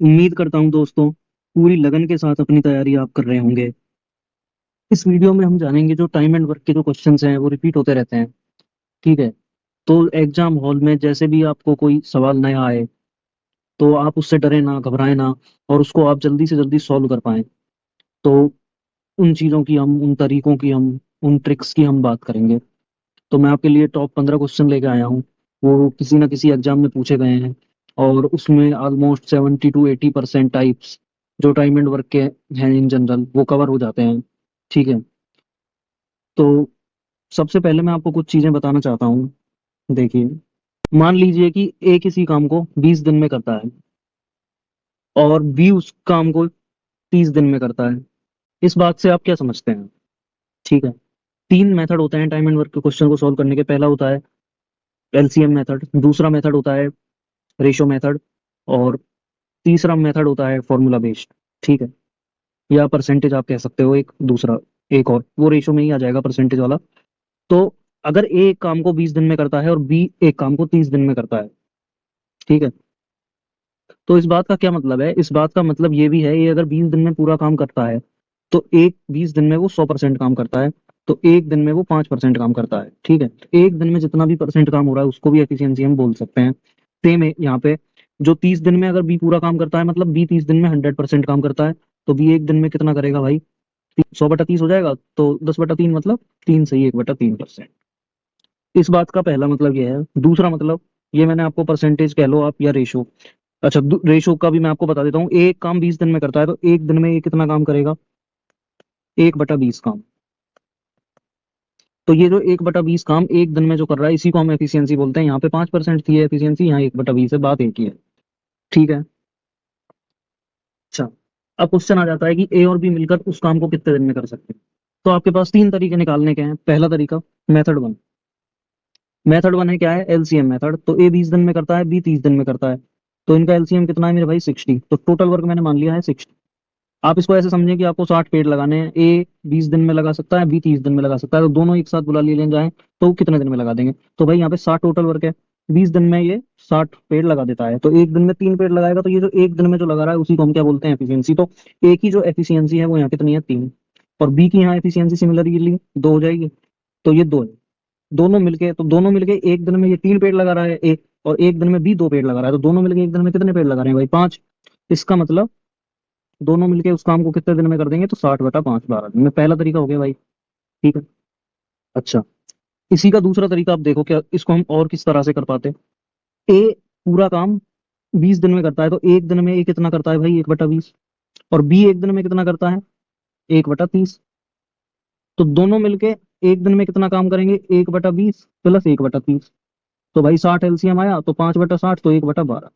उम्मीद करता हूँ दोस्तों पूरी लगन के साथ अपनी तैयारी आप कर रहे होंगे। इस वीडियो में हम जानेंगे जो टाइम एंड वर्क के जो क्वेश्चंस हैं वो रिपीट होते रहते हैं। ठीक है। तो एग्जाम हॉल में जैसे भी आपको कोई सवाल नया आए तो आप उससे डरे ना, घबराएं ना, और उसको आप जल्दी से जल्दी सॉल्व कर पाएं। तो उन चीज़ों की हम, उन तरीकों की हम, उन ट्रिक्स की हम बात करेंगे। तो मैं आपके लिए टॉप 15 क्वेश्चन लेके आया हूँ। वो किसी ना किसी एग्जाम में पूछे गए हैं और उसमें ऑलमोस्ट 70 to 80% टाइप्स जो टाइम एंड वर्क के हैं इन जनरल वो कवर हो जाते हैं। ठीक है। तो सबसे पहले मैं आपको कुछ चीज़ें बताना चाहता हूँ। देखिए, मान लीजिए कि ए किसी काम को 20 दिन में करता है और बी उस काम को 30 दिन में करता है। इस बात से आप क्या समझते हैं? ठीक है। तीन मेथड होते हैं टाइम एंड वर्क के क्वेश्चन को सॉल्व करने के। पहला होता है एलसीएम मेथड, दूसरा मेथड होता है रेशो मेथड, और तीसरा मेथड होता है फॉर्मूला बेस्ड। ठीक है। या परसेंटेज आप कह सकते हो, एक दूसरा, एक और वो रेशो में ही आ जाएगा परसेंटेज वाला। तो अगर ए एक काम को 20 दिन में करता है और बी एक काम को 30 दिन में करता है, ठीक है, तो इस बात का क्या मतलब है? इस बात का मतलब ये भी है, ये अगर 20 दिन में पूरा काम करता है तो एक 20 दिन में वो 100% काम करता है, तो एक दिन में वो 5% काम करता है। ठीक है। तो एक दिन में जितना भी परसेंट काम हो रहा है उसको भी एफिशिएंसी हम बोल सकते हैं। सेम है यहाँ पे। जो 30 दिन में अगर बी पूरा काम करता है, मतलब बी 30 दिन में 100% काम करता है, तो बी एक दिन में कितना करेगा भाई? 100/30 हो जाएगा, तो 10/3 मतलब 3 सही 1/3%। इस बात का पहला मतलब ये है। दूसरा मतलब, ये मैंने आपको परसेंटेज कह लो आप या रेशो। अच्छा, रेशो का भी मैं आपको बता देता हूँ। एक काम 20 दिन में करता है तो एक दिन में ये कितना काम करेगा? 1/20 काम। तो ये जो 1/20 काम एक दिन में जो कर रहा है इसी को हम एफिशिएंसी बोलते हैं। यहाँ पे 5% थी एफिशिएंसी, यहाँ 1/20 है, बात एक ही है। ठीक है। अच्छा, अब क्वेश्चन आ जाता है कि ए और बी मिलकर उस काम को कितने दिन में कर सकते हैं। तो आपके पास तीन तरीके निकालने के हैं। पहला तरीका, मेथड वन। मेथड वन है क्या है? LCM method. तो ए 20 दिन में करता है, बी 30 दिन में करता है, तो इनका एलसीएम कितना है मेरे भाई? 60। तो टोटल वर्क मैंने मान लिया है 60। आप इसको ऐसे समझिए कि आपको 60 पेड़ लगाने हैं। ए 20 दिन में लगा सकता है, बी 30 दिन में लगा सकता है, तो दोनों एक साथ बुला लिए जाए तो कितने दिन में लगा देंगे? तो भाई यहाँ पे 60 टोटल वर्क है। 20 दिन में ये 60 पेड़ लगा देता है, तो एक दिन में 3 पेड़ लगाएगा, तो ये जो एक दिन में जो लगा रहा है उसी को हम क्या बोलते हैं? एफिशिएंसी। तो ए की जो एफिशिएंसी है वो यहाँ कितनी है? 3। और बी की यहाँ एफिशिएंसी सिमिलरली 2 हो जाएगी, तो ये 2 है। दोनों मिलके एक दिन में ये 3 पेड़ लगा रहा है ए, और एक दिन में बी 2 पेड़ लगा रहा है, तो दोनों मिलके एक दिन में कितने पेड़ लगा रहे हैं भाई? 5। इसका मतलब दोनों मिलके उस काम को कितने दिन में कर देंगे? तो 60/5, 12 दिन में। पहला तरीका हो गया भाई। ठीक है। अच्छा, इसी का दूसरा तरीका आप देखो, क्या इसको हम और किस तरह से कर पाते? ए पूरा काम 20 दिन में करता है, तो एक दिन में ए कितना करता है भाई? 1/20। और बी एक दिन में कितना करता है? 1/30। तो दोनों मिलके एक दिन में कितना काम करेंगे? 1/20 प्लस 1/30। तो भाई 60 एलसीएम आया, तो 5/60, तो 1/12।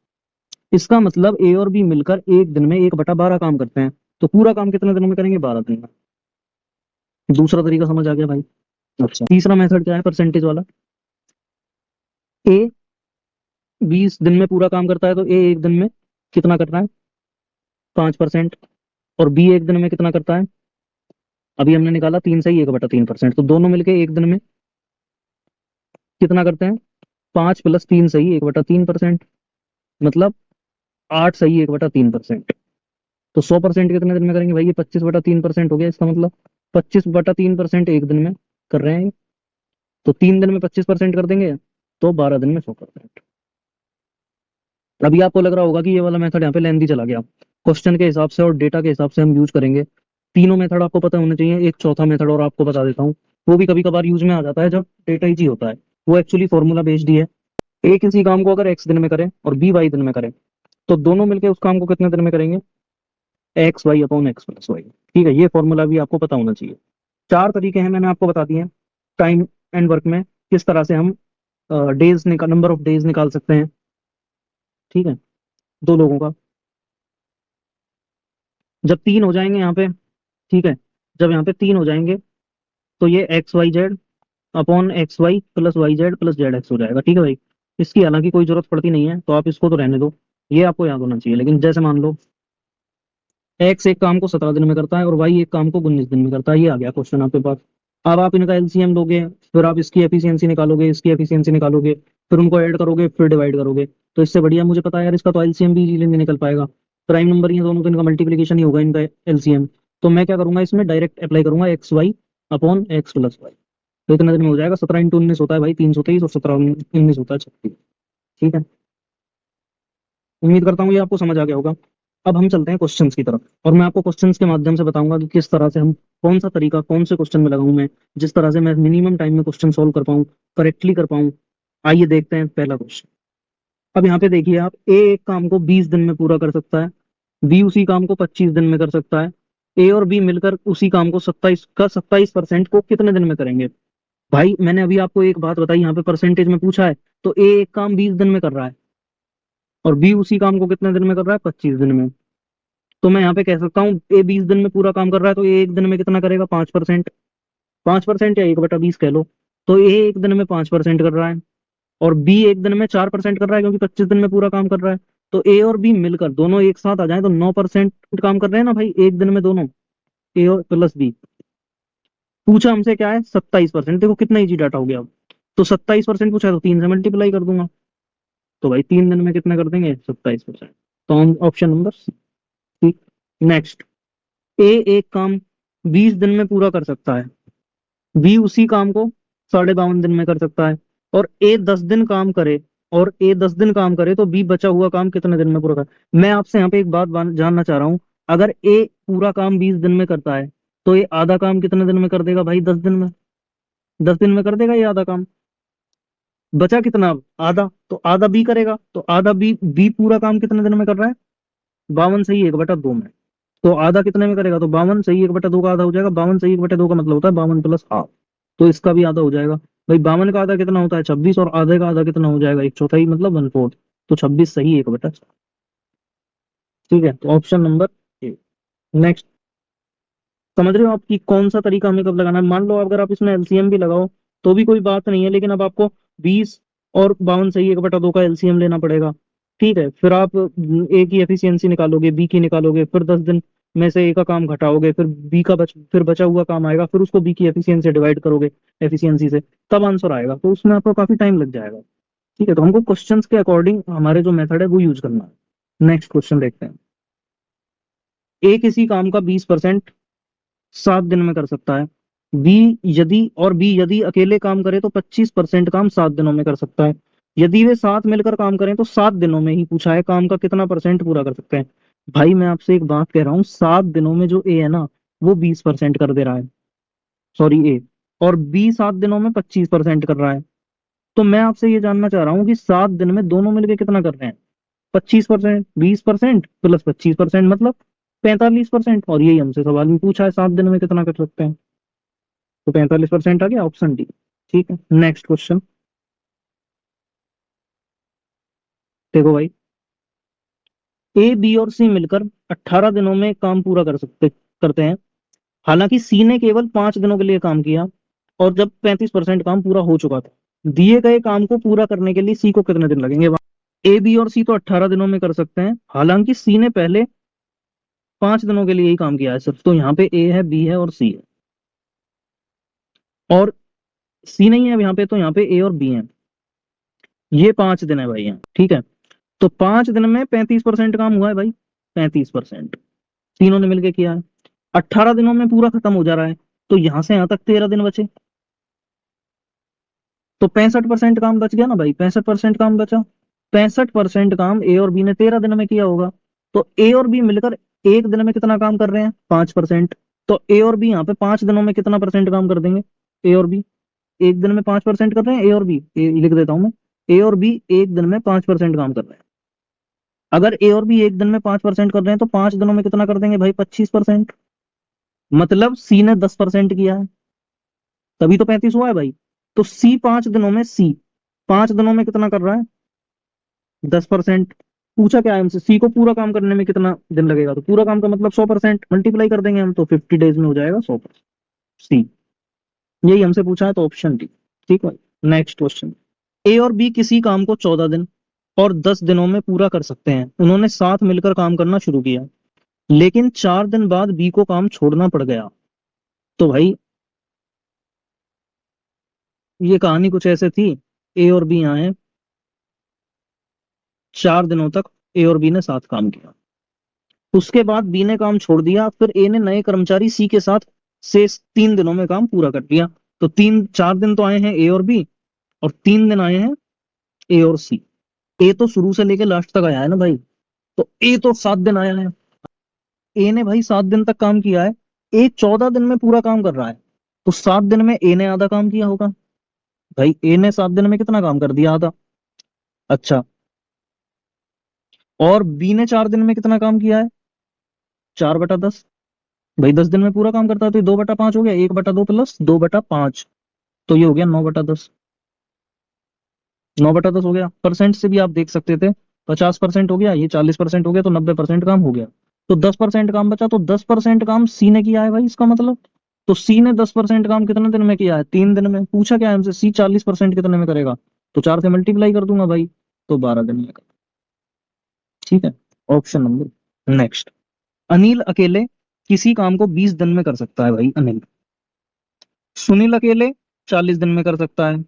इसका मतलब ए और बी मिलकर एक दिन में 1/12 काम करते हैं, तो पूरा काम कितने दिन में करेंगे? 12 दिन में। दूसरा तरीका समझ आ गया भाई। अच्छा, तीसरा मेथड क्या है? परसेंटेज वाला। ए 20 दिन में पूरा काम करता है, तो ए एक दिन में कितना कर रहा है? 5%। और बी एक दिन में कितना करता है? अभी हमने निकाला 3 सही 1/3%, तो दोनों मिलके एक दिन में कितना करते हैं? 5 + 3 सही 1/3%, मतलब 8 सही 1/3%। तो 100% कितने दिन में करेंगे भाई? ये 25/3% हो गया। इसका मतलब 25/3% एक दिन में कर रहे हैं। तो 3 दिन में 25% कर देंगे, तो 12 दिन में 100%। अभी आपको लग रहा होगा कि ये वाला मेथड यहाँ पे लेंदी चला गया। क्वेश्चन के हिसाब से और डेटा के हिसाब से हम यूज करेंगे। तीनों मेथड आपको पता होने चाहिए। एक चौथा मेथड और आपको बता देता हूँ, वो भी कभी कभार यूज में आ जाता है जब डेटा इजी होता है। वो एक्चुअली फॉर्मूला बेस्ड ही है। ए किसी काम को अगर एक्स दिन में करे और बी वाई दिन में करे, तो दोनों मिलकर उस काम को कितने दिन में करेंगे? XY/X + Y। ठीक है, ये फॉर्मूला भी आपको पता होना चाहिए। चार तरीके हैं, मैंने आपको बता दिए हैं टाइम एंड वर्क में किस तरह से हम डेज निकाल, नंबर ऑफ डेज निकाल सकते हैं। ठीक है, दो लोगों का। जब तीन हो जाएंगे यहाँ पे, ठीक है, जब यहाँ पे तीन हो जाएंगे तो ये XYZ/XY + YZ + ZX हो जाएगा। ठीक है भाई। इसकी हालांकि कोई जरूरत पड़ती नहीं है, तो आप इसको तो रहने दो, ये आपको याद होना चाहिए। लेकिन जैसे मान लो एक्स एक काम को 17 दिन में करता है और वाई एक काम को 19 दिन में करता है, ये आ गया क्वेश्चन आपके पास। अब आप इनका एलसीएम लोगे, फिर आप इसकी एफिशिएंसी निकालोगे, इसकी एफिशिएंसी निकालोगे, फिर उनको ऐड करोगे, फिर डिवाइड करोगे। तो इससे बढ़िया मुझे पता है यार, इसका तो एलसीएम भी इजीली नहीं निकल पाएगा। प्राइम नंबर ही है दोनों, तो इनका मल्टीप्लीकेशन ही होगा, इनका एलसीएम। तो मैं क्या करूंगा, इसमें डायरेक्ट अप्लाई करूंगा X Y upon X plus Y. तो इतना दिन में हो जाएगा, 17 × 19 होता है भाई 323, और 17 × 19 होता है 36। ठीक है, उम्मीद करता हूँ ये आपको समझ आ गया होगा। अब हम चलते हैं क्वेश्चंस की तरफ, और मैं आपको क्वेश्चंस के माध्यम से बताऊंगा कि किस तरह से हम, कौन सा तरीका कौन से क्वेश्चन में लगाऊं मैं, जिस तरह से मैं मिनिमम टाइम में क्वेश्चन सॉल्व कर पाऊं, करेक्टली कर पाऊं। आइए देखते हैं पहला क्वेश्चन। अब यहाँ पे देखिए आप, ए एक काम को 20 दिन में पूरा कर सकता है, बी उसी काम को 25 दिन में कर सकता है। ए और बी मिलकर उसी काम को 27% को कितने दिन में करेंगे? भाई मैंने अभी आपको एक बात बताई, यहाँ पे परसेंटेज में पूछा है, तो ए एक काम 20 दिन में कर रहा है, और बी उसी काम को कितने दिन में कर रहा है? 25 दिन में। तो मैं यहाँ पे कह सकता हूँ ए 20 दिन में पूरा काम कर रहा है, तो ए एक दिन में कितना करेगा? 5%। 5% या 1/20 कह लो। तो ए एक दिन में 5% कर रहा है, और बी एक दिन में 4% कर रहा है, क्योंकि 25 दिन में पूरा काम कर रहा है। तो ए और बी मिलकर दोनों एक साथ आ जाए तो 9% काम कर रहे हैं ना भाई, एक दिन में दोनों, ए और प्लस बी। पूछा हमसे क्या है? 27%। देखो कितना इजी डाटा हो गया अब। तो 27% पूछा है, तो 3 से मल्टीप्लाई कर दूंगा। तो भाई 3 दिन में कितना कर देंगे? 27%। तो ऑप्शन नंबर सी। नेक्स्ट, ए एक काम 20 दिन में पूरा कर सकता है, बी उसी काम को 52.5 दिन में कर सकता है, और ए 10 दिन काम करे, तो बी बचा हुआ काम कितने दिन में पूरा कर। मैं आपसे यहाँ पे एक बात जानना चाह रहा हूँ, अगर ए पूरा काम 20 दिन में करता है, तो ये आधा काम कितने दिन में कर देगा भाई? 10 दिन में। 10 दिन में कर देगा ये आधा काम। बचा कितना अब? आधा। तो आधा बी करेगा, तो आधा बी पूरा काम कितने दिन में कर रहा है? 52 सही 1/2 में। तो आधा कितने में करेगा? तो 52 सही 1/2 का आधा हो जाएगा। 52 सही 1/2 का मतलब होता है 52 + ½ तो इसका भी आधा हो जाएगा। भाई 52 का आधा कितना होता है? 26, और आधे का आधा कितना हो जाएगा? 1/4 मतलब 1/4। तो 26 सही 1/4। ठीक है, तो ऑप्शन नंबर ए। नेक्स्ट, समझ रहे हो आपकी कौन सा तरीका हमें कब लगाना है? मान लो अगर आप इसमें एलसीएम भी लगाओ तो भी कोई बात नहीं है, लेकिन अब आपको 20 और 52 सही 1/2 का एलसीएम लेना पड़ेगा। ठीक है, फिर आप ए की एफिशिएंसी निकालोगे, बी की निकालोगे, फिर 10 दिन में से ए का काम घटाओगे, फिर बी का फिर बचा हुआ काम आएगा, फिर उसको बी की एफिशिएंसी डिवाइड करोगे एफिशिएंसी से, तब आंसर आएगा। तो उसमें आपको काफी टाइम लग जाएगा। ठीक है, तो हमको क्वेश्चंस के अकॉर्डिंग हमारे जो मेथड है वो यूज करना है। नेक्स्ट क्वेश्चन देखते हैं। ए किसी काम का 20% 7 दिन में कर सकता है, बी बी यदि अकेले काम करे तो 25% काम 7 दिनों में कर सकता है। यदि वे साथ मिलकर काम करें तो 7 दिनों में ही, पूछा है काम का कितना परसेंट पूरा कर सकते हैं। भाई मैं आपसे एक बात कह रहा हूँ, 7 दिनों में जो ए है ना, वो 20% कर दे रहा है, सॉरी ए, और बी 7 दिनों में 25% कर रहा है। तो मैं आपसे ये जानना चाह रहा हूँ कि 7 दिन में दोनों मिलकर कितना कर रहे हैं? 25%, 20% प्लस 25% मतलब 45%, और यही हमसे सवाल में पूछा है 7 दिन में कितना कर सकते हैं। तो 45% आ गया, ऑप्शन डी। ठीक है, नेक्स्ट क्वेश्चन देखो भाई। ए बी और सी मिलकर 18 दिनों में काम पूरा करते हैं। हालांकि सी ने केवल 5 दिनों के लिए काम किया, और जब 35% काम पूरा हो चुका था, दिए गए काम को पूरा करने के लिए सी को कितने दिन लगेंगे? ए बी और सी तो 18 दिनों में कर सकते हैं, हालांकि सी ने पहले 5 दिनों के लिए ही काम किया है सिर्फ। तो यहाँ पे ए है, बी है और सी है, और सी नहीं है अब यहाँ पे, तो यहाँ पे ए और बी है। ये 5 दिन है भाई यहाँ। ठीक है, तो 5 दिन में 35% काम हुआ है भाई, 35% तीनों ने मिलकर किया है। 18 दिनों में पूरा खत्म हो जा रहा है, तो यहां से यहां तक 13 दिन बचे, तो 65% काम बच गया ना भाई, 65% काम बचा। 65% काम ए और बी ने 13 दिन में किया होगा। तो ए और बी मिलकर एक दिन में कितना काम कर रहे हैं? 5%। तो ए और बी यहाँ पे 5 दिनों में कितना परसेंट काम कर देंगे? ए और बी एक दिन में 5% कर रहे हैं, ए और बी, लिख देता हूं मैं, ए और बी एक दिन में 5% काम कर रहे हैं। अगर ए और बी एक दिन में 5% कर रहे हैं, तो 5 दिनों में कितना कर देंगे भाई? 25%। मतलब सी ने 10% किया है, तभी तो 35 हुआ है भाई। तो सी 5 दिनों में कितना कर रहा है? 10%। पूछा क्या है हमसे? सी को पूरा काम करने में कितना दिन लगेगा, तो पूरा काम का मतलब 100% मल्टीप्लाई कर देंगे हम, तो 50 डेज में हो जाएगा 100%। सी, यही हमसे पूछा है, तो ऑप्शन डी। ठीक है, नेक्स्ट क्वेश्चन। ए और बी किसी काम को 14 दिन और 10 दिनों में पूरा कर सकते हैं। उन्होंने साथ मिलकर काम करना शुरू किया, लेकिन 4 दिन बाद बी को काम छोड़ना पड़ गया। तो भाई ये कहानी कुछ ऐसे थी, ए और बी यहाँ है, 4 दिनों तक ए और बी ने साथ काम किया। उसके बाद बी ने काम छोड़ दिया, फिर ए ने नए कर्मचारी सी के साथ से 3 दिनों में काम पूरा कर दिया। तो 4 दिन तो आए हैं ए और बी, और 3 दिन आए हैं ए और सी। ए तो शुरू से लेके लास्ट तक आया है ना भाई, तो ए तो 7 दिन आया है। ए ने भाई 7 दिन तक काम किया है, ए 14 दिन में पूरा काम कर रहा है, तो 7 दिन में ए ने आधा काम किया होगा। भाई ए ने 7 दिन में कितना काम कर दिया? आधा। अच्छा, और बी ने 4 दिन में कितना काम किया है? 4/10। भाई 10 दिन में पूरा काम करता है तो 2/5 हो गया, 1/2 प्लस 2/5, तो ये हो गया 9/10। 9/10 हो गया। परसेंट से भी आप देख सकते थे, 50% हो गया, ये 40% हो गया, तो 90% काम हो गया। तो 10% काम बचा, तो 10% काम सी ने किया है भाई, इसका मतलब। तो सी ने 10% काम कितने दिन में किया है? 3 दिन में। पूछा क्या है हमसे? सी 40% कितने में करेगा? तो 4 से मल्टीप्लाई कर दूंगा भाई, तो 12 दिन में करेगा। ठीक है, ऑप्शन नंबर नेक्स्ट। अनिल अकेले किसी काम को 20 दिन में कर सकता है भाई, अनिल। सुनील अकेले 40 दिन में कर सकता है।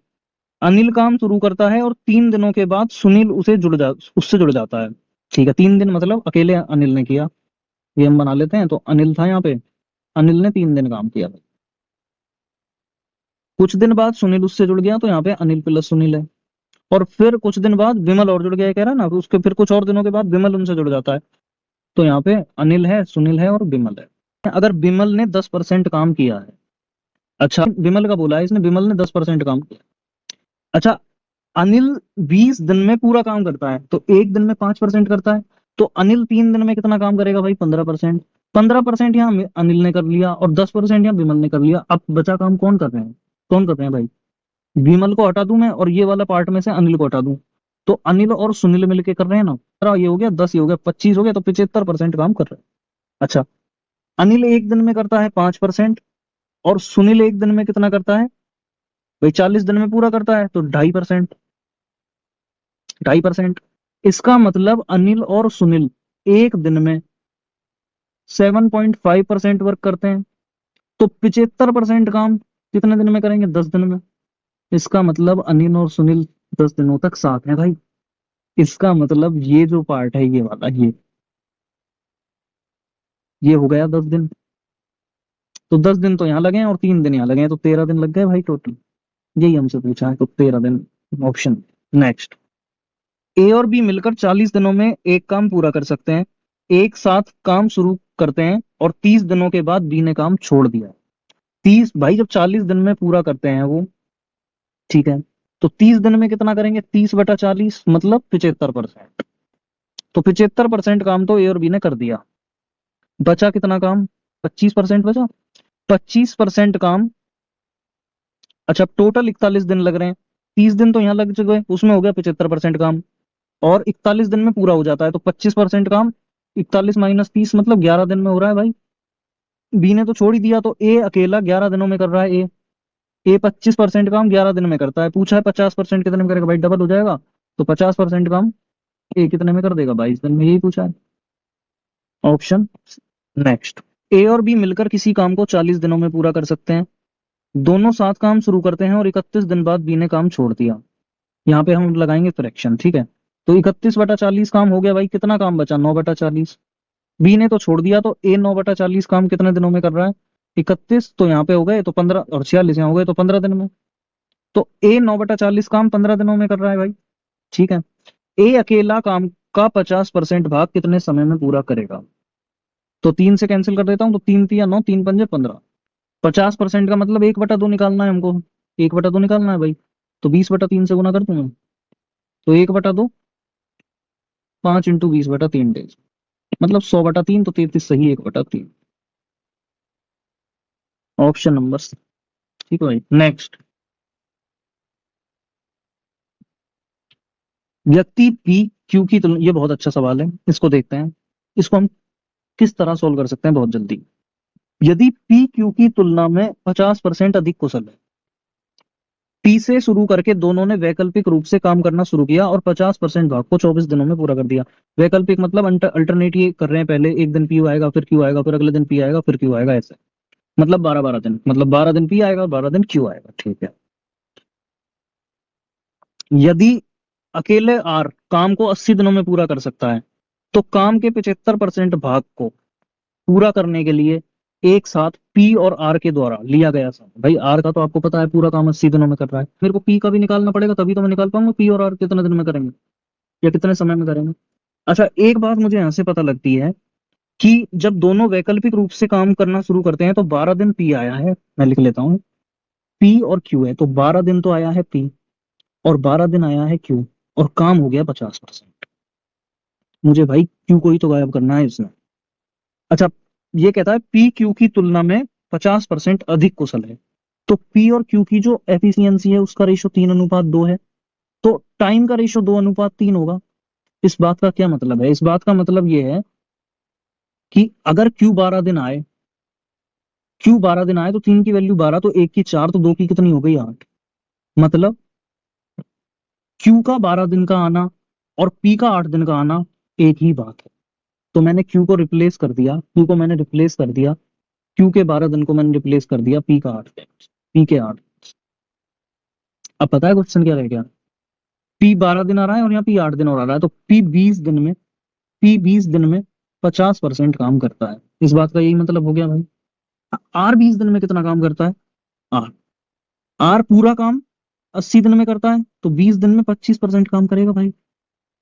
अनिल काम शुरू करता है और 3 दिनों के बाद सुनील उससे जुड़ जाता है। ठीक है, 3 दिन मतलब अकेले अनिल ने किया, ये हम बना लेते हैं। तो अनिल था यहाँ पे, अनिल ने 3 दिन काम किया। कुछ दिन बाद सुनील उससे जुड़ गया, तो यहाँ पे अनिल प्लस सुनील है। और फिर कुछ दिन बाद विमल और जुड़ गया, ये कह रहा है ना, तो उसके फिर कुछ और दिनों के बाद विमल उनसे जुड़ जाता है। तो यहाँ पे अनिल है, सुनील है और विमल है। अगर विमल ने 10% काम किया है, अच्छा विमल का बोला है इसने, विमल ने 10% काम किया। अच्छा, अनिल 20 दिन में पूरा काम करता है, तो एक दिन में 5% करता है, तो अनिल 3 दिन में कितना काम करेगा भाई? 15%। 15% यहाँ अनिल ने कर लिया और 10% यहाँ विमल ने कर लिया। अब बचा काम कौन कर रहे हैं? कौन कर रहे हैं भाई? विमल को हटा दूं मैं, और ये वाला पार्ट में से अनिल को हटा दूं, तो अनिल और सुनील मिलके कर रहे हैं ना। 15 ये हो गया, 10 ये हो गया, 25 हो गया, तो 75% काम कर रहे हैं। अच्छा, अनिल एक दिन में करता है 5%, और सुनील एक दिन में कितना करता है भाई? 40 दिन में पूरा करता है, तो 2.5%। 2.5%। इसका मतलब अनिल और सुनील एक दिन में 7.5% वर्क करते हैं, तो 75% काम कितने दिन में करेंगे? 10 दिन में। इसका मतलब अनिल और सुनील 10 दिनों तक साथ हैं भाई। इसका मतलब ये जो पार्ट है, ये वाला, ये हो गया 10 दिन। तो 10 दिन तो यहाँ लगे हैं और 3 दिन यहाँ लगे हैं, तो 13 दिन लग गए भाई टोटल। यही हमसे पूछा है, तो 13 दिन ऑप्शन। नेक्स्ट। ए और बी मिलकर 40 दिनों में एक काम पूरा कर सकते हैं। एक साथ काम शुरू करते हैं और 30 दिनों के बाद बी ने काम छोड़ दिया। 30 भाई, जब 40 दिन में पूरा करते हैं वो, ठीक है, तो 30 दिन में कितना करेंगे? 30/40 मतलब 75%। तो 75% काम तो ए और बी ने कर दिया। बचा कितना काम? 25% बचा। 25% काम। अच्छा, टोटल 41 दिन लग रहे हैं, 30 दिन तो यहाँ लग चुके, उसमें हो गया 75% काम, और 41 दिन में पूरा हो जाता है, तो 25% काम। 41 माइनस 30 मतलब 11 दिन में हो रहा है भाई। बी ने तो छोड़ ही दिया, तो ए अकेला 11 दिनों में कर रहा है। ए 25% काम 11 दिन में करता है। पूछा है 50% कितने में करेगा भाई? डबल हो जाएगा, तो 50% काम ए कितने में कर देगा? 22 दिन में। यही पूछा है, ऑप्शन नेक्स्ट। ए और बी मिलकर किसी काम को 40 दिनों में पूरा कर सकते हैं। दोनों साथ काम शुरू करते हैं और 31 दिन बाद बी ने काम छोड़ दिया। यहाँ पे हम लगाएंगे फ्रैक्शन, ठीक है। तो 31/40 काम हो गया भाई, कितना काम बचा? 9/40। बी ने तो छोड़ दिया, तो ए 9/40 काम कितने दिनों में कर रहा है? 31, तो यहाँ पे हो गए तो 15, और 46 यहाँ हो गए तो 15 दिन में। तो ए 9/40 काम 15 दिनों में कर रहा है भाई। ठीक है, ए अकेला काम का 50% भाग कितने समय में पूरा करेगा? तो 3 से कैंसिल कर देता हूँ, तो 3 × 3 = 9, 3 × 5 = 15। 50% का मतलब 1/2 निकालना है हमको, 1/2 निकालना है भाई, तो 20/3 से गुना कर दूंगा, तो 1/2, 5 × 20/3 डेज, मतलब 100/3, तो 33 सही, 1/3, ऑप्शन नंबर। ठीक है भाई, नेक्स्ट। व्यक्ति पी क्यू की तुलना, ये बहुत अच्छा सवाल है, इसको देखते हैं। इसको हम किस तरह सोल्व कर सकते हैं बहुत जल्दी। यदि पी क्यू की तुलना में 50% अधिक कुशल है, टी से शुरू करके दोनों ने वैकल्पिक रूप से काम करना शुरू किया और 50% भाग को 24 दिनों में पूरा कर दिया। वैकल्पिक मतलब अल्टरनेट ये कर रहे हैं, पहले एक दिन पी आएगा, फिर क्यू आएगा, फिर अगले दिन पी आएगा, फिर क्यू आएगा, ऐसे। मतलब 12-12 दिन, मतलब 12 दिन पी आएगा, 12 दिन क्यू आएगा। ठीक है। यदि अकेले आर काम को 80 दिनों में पूरा कर सकता है, तो काम के 75% भाग को पूरा करने के लिए एक साथ पी और आर के द्वारा लिया गया समय, भाई आर का तो आपको पता है पूरा काम 80 दिनों में कर रहा है, मेरे को पी का भी निकालना पड़ेगा, तभी तो मैं निकाल पाऊंगा पी और आर कितने दिन में करेंगे या कितने समय में करेंगे। अच्छा, एक बात मुझे यहां से पता लगती है कि जब दोनों वैकल्पिक रूप से काम करना शुरू करते हैं तो 12 दिन पी आया है, मैं लिख लेता हूँ, पी और क्यू है, तो 12 दिन तो आया है पी और 12 दिन आया है क्यू, और काम हो गया 50%। मुझे भाई क्यू को ही तो गायब करना है इसमें। अच्छा, ये कहता है पी क्यू की तुलना में 50% अधिक कुशल है, तो पी और क्यू की जो एफिशिएंसी है उसका रेशो 3:2 है, तो टाइम का रेशो 2:3 होगा। इस बात का क्या मतलब है? इस बात का मतलब ये है कि अगर क्यू 12 दिन आए तो 3 की वैल्यू 12, तो 1 की 4, तो 2 की कितनी हो गई 8। मतलब क्यू का 12 दिन का आना और पी का 8 दिन का आना एक ही बात है। तो मैंने क्यू को मैंने रिप्लेस कर दिया, क्यू के 12 दिन को मैंने रिप्लेस कर दिया पी का 8 दिन, पी के 8। अब पता है क्वेश्चन क्या रह गया? पी 12 दिन आ रहा है और यहाँ पी 8 दिन और आ रहा है, तो पी 20 दिन में 50% काम करता है। इस बात का यही मतलब हो गया भाई। आर 20 दिन में कितना काम करता है? आर आर पूरा काम 80 दिन में करता है, तो 20 दिन में 25% काम करेगा भाई।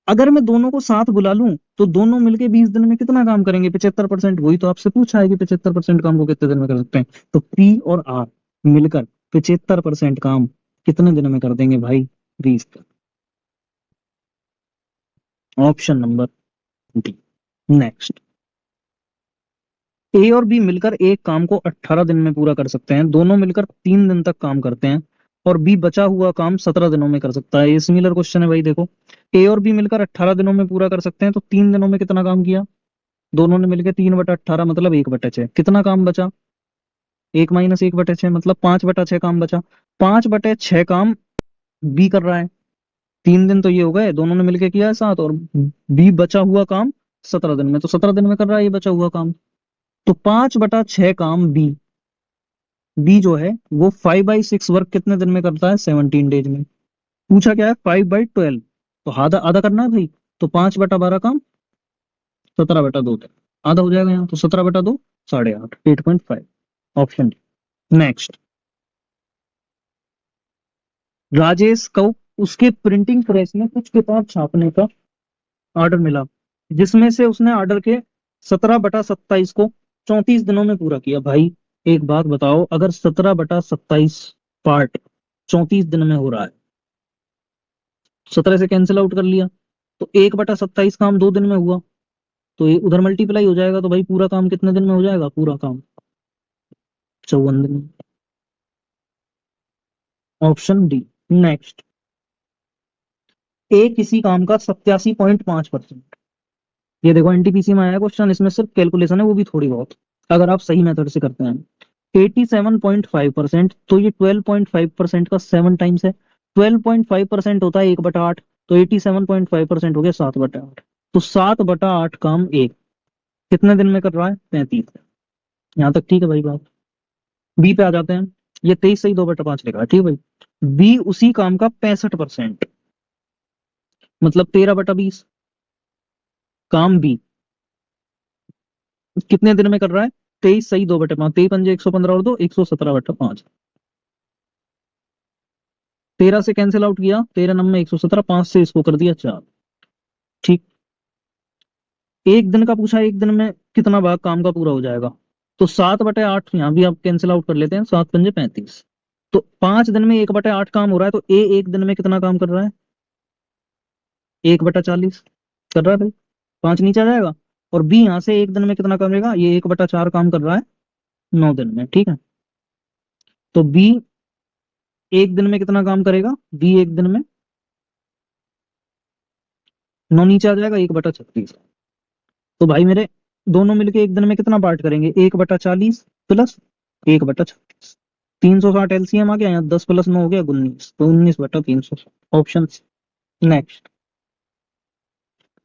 अगर मैं दोनों को साथ बुला लूं तो दोनों मिलके 20 दिन में कितना काम करेंगे? 75%। वही तो आपसे पूछा है कि 75% काम को कितने दिन में कर सकते हैं, तो पी और आर मिलकर 75% काम कितने दिन में कर देंगे भाई? 20 दिन। Option number D. नेक्स्ट, ए और बी मिलकर एक काम को 18 दिन में पूरा कर सकते हैं, दोनों मिलकर 3 दिन तक काम करते हैं, और बी बचा हुआ काम 17 दिनों में कर सकता है। ये सिमिलर क्वेश्चन है भाई, देखो ए और बी मिलकर 18 दिनों में पूरा कर सकते हैं, तो 3 दिनों में कितना काम किया? दोनों ने मिलकर 3/18 मतलब 1/6, कितना काम बचा? 1 - 1/6 मतलब 5/6 काम बचा। 5/6 काम बी कर रहा है, 3 दिन तो ये हो गए, दोनों ने मिलकर किया है 7, और बी बचा हुआ काम 17 दिन में, तो 17 दिन में कर रहा है ये बचा हुआ काम। तो 5/6 काम बी जो है वो 5/6 वर्क कितने दिन में करता है? 17 डेज में। पूछा क्या है? 5/12, तो आधा आधा करना है भाई, तो 5/12 काम 17/2 दिन, आधा हो जाएगा यहाँ, तो 17/2 8.5, 8.5। Option D. नेक्स्ट, राजेश को उसके प्रिंटिंग प्रेस में कुछ किताब छापने का ऑर्डर मिला, जिसमें से उसने ऑर्डर के 17/27 को 34 दिनों में पूरा किया। भाई एक बात बताओ, अगर 17/27 पार्ट 34 दिन में हो रहा है, 17 से कैंसिल आउट कर लिया, तो 1/27 काम 2 दिन में हुआ, तो ये उधर मल्टीप्लाई हो जाएगा, तो भाई पूरा काम कितने दिन में हो जाएगा? पूरा काम 54 दिन में। Option D. नेक्स्ट, ए किसी काम का 87.5%, ये देखो एनटीपीसी में आया क्वेश्चन, इसमें सिर्फ कैलकुलेशन है, वो भी थोड़ी बहुत, अगर आप सही मेथड से करते हैं। 87.5%, तो ये 12.5% का 7 टाइम्स है। 12.5% होता है 1/8, तो 87.5% हो गया 7/8, तो 7/8 काम एक कितने दिन में कर रहा है? 35 दिन। यहाँ तक ठीक है भाई बात। बी पे आ जाते हैं, ये 23 सही 2/5 लिखा है, ठीक है भाई। बी उसी काम का 65%, मतलब 13/20 काम बी कितने दिन में कर रहा है? 23 सही 2/5, 23 × 5 = 115 और 2 117/5, 13 से कैंसिल आउट किया, 13×9 = 117, 5 से इसको कर दिया 4। ठीक, एक दिन का पूछा, एक दिन में कितना भाग काम का पूरा हो जाएगा? तो 7/8 यहाँ भी आप कैंसिल आउट कर लेते हैं, 7×5 = 35, तो 5 दिन में 1/8 काम हो रहा है, तो ए एक दिन में कितना काम कर रहा है? 1/40 कर रहा है भाई, 5 नीचे आ जाएगा। और बी यहाँ से एक दिन में कितना करेगा? ये 1/4 काम कर रहा है 9 दिन में, ठीक है। तो बी एक दिन में कितना काम करेगा? बी एक दिन में 9 नीचे आ जाएगा, 1/36। तो भाई मेरे दोनों मिलके एक दिन में कितना पार्ट करेंगे? 1/40 प्लस 1/36, 360 एलसीएम आ गया, यहाँ 10 + 9 हो गया 19, तो 19/360। ऑप्शन। नेक्स्ट,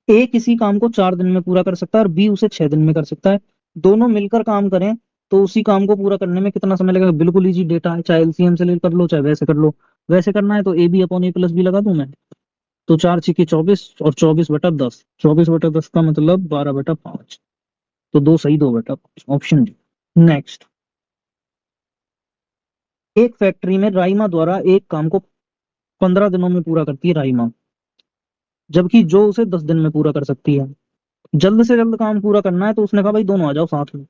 ए किसी काम को 4 दिन में पूरा कर सकता है और बी उसे 6 दिन में कर सकता है, दोनों मिलकर काम करें तो उसी काम को पूरा करने में कितना समय लगेगा? बिल्कुल इजी डेटा है, चाहे एलसीएम से ले कर लो चाहे वैसे कर लो। वैसे करना है तो A B upon A plus B लगा दूं मैं, तो 4 × 6 = 24 और 24/10, 24/10 का मतलब 12/5, तो 2 सही 2/5, ऑप्शन डी। नेक्स्ट, एक फैक्ट्री में राइमा द्वारा एक काम को 15 दिनों में पूरा करती है राइमा, जबकि जो उसे 10 दिन में पूरा कर सकती है। जल्द से जल्द काम पूरा करना है तो उसने कहा भाई दोनों आ जाओ साथ में।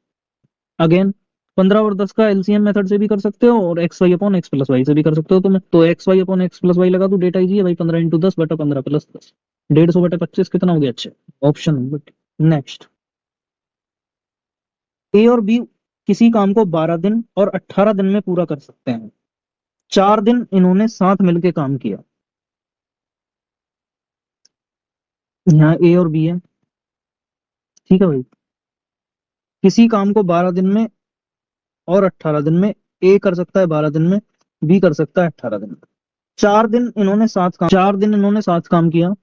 अगेन 15 और 10 का एलसीएम मेथड से भी कर सकते हो और XY/X+Y से भी कर सकते हो तुम्हें। तो XY/X+Y लगा दो, डेटा इजी है भाई, 15 × 10/15 + 10, 150/25 कितना हो गया? अच्छा, ऑप्शन नंबर। नेक्स्ट, ए और बी किसी काम को 12 दिन और 18 दिन में पूरा कर सकते हैं। 4 दिन इन्होंने साथ मिलकर काम किया। यहाँ ए और बी है, ठीक है भाई। किसी काम को 12 दिन में और 18 दिन में, ए कर सकता है 12 दिन में, बी कर सकता है 18 दिन में। 4 दिन इन्होंने साथ काम किया।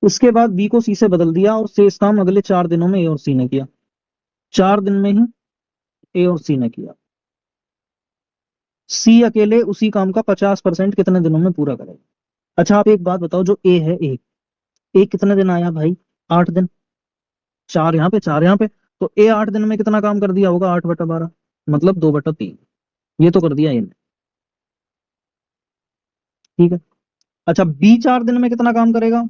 उसके बाद बी को सी से बदल दिया और शेष काम अगले 4 दिनों में ए और सी ने किया। 4 दिन में ही ए और सी ने किया। सी अकेले उसी काम का 50% कितने दिनों में पूरा करेगा? अच्छा आप एक बात बताओ, जो ए है, ए कितने दिन आया भाई? 8 दिन। 4 यहाँ पे, 4 यहाँ पे, तो ए 8 दिन में कितना काम कर दिया होगा? 8/12, मतलब 2/3। ये तो कर दिया इन्हें, ठीक है। अच्छा बी 4 दिन में कितना काम करेगा?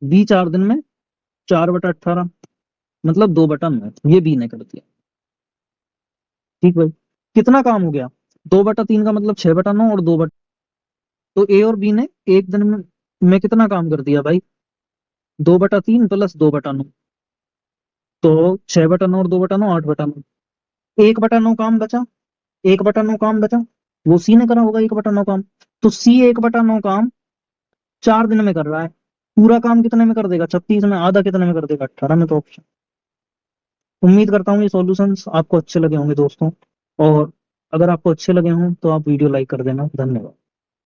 बी 4 दिन में 4/18, मतलब 2/9, ये बी ने कर दिया, ठीक भाई। कितना काम हो गया? 2/3 का मतलब 6/9 और 2/, तो ए और बी ने एक दिन में कितना काम कर दिया भाई? 2/3 + 2/9, तो 6/9 और 2/9, 8/9। 1/9 काम बचा, 1/9 काम बचा, वो सी ने करा होगा 1/9 काम। तो सी 1/9 काम 4 दिन में कर रहा है, पूरा काम कितने में कर देगा? 36 में। आधा कितने में कर देगा? 18 में। तो ऑप्शन। उम्मीद करता हूँ ये सॉल्यूशंस आपको अच्छे लगे होंगे दोस्तों, और अगर आपको अच्छे लगे हों तो आप वीडियो लाइक कर देना। धन्यवाद।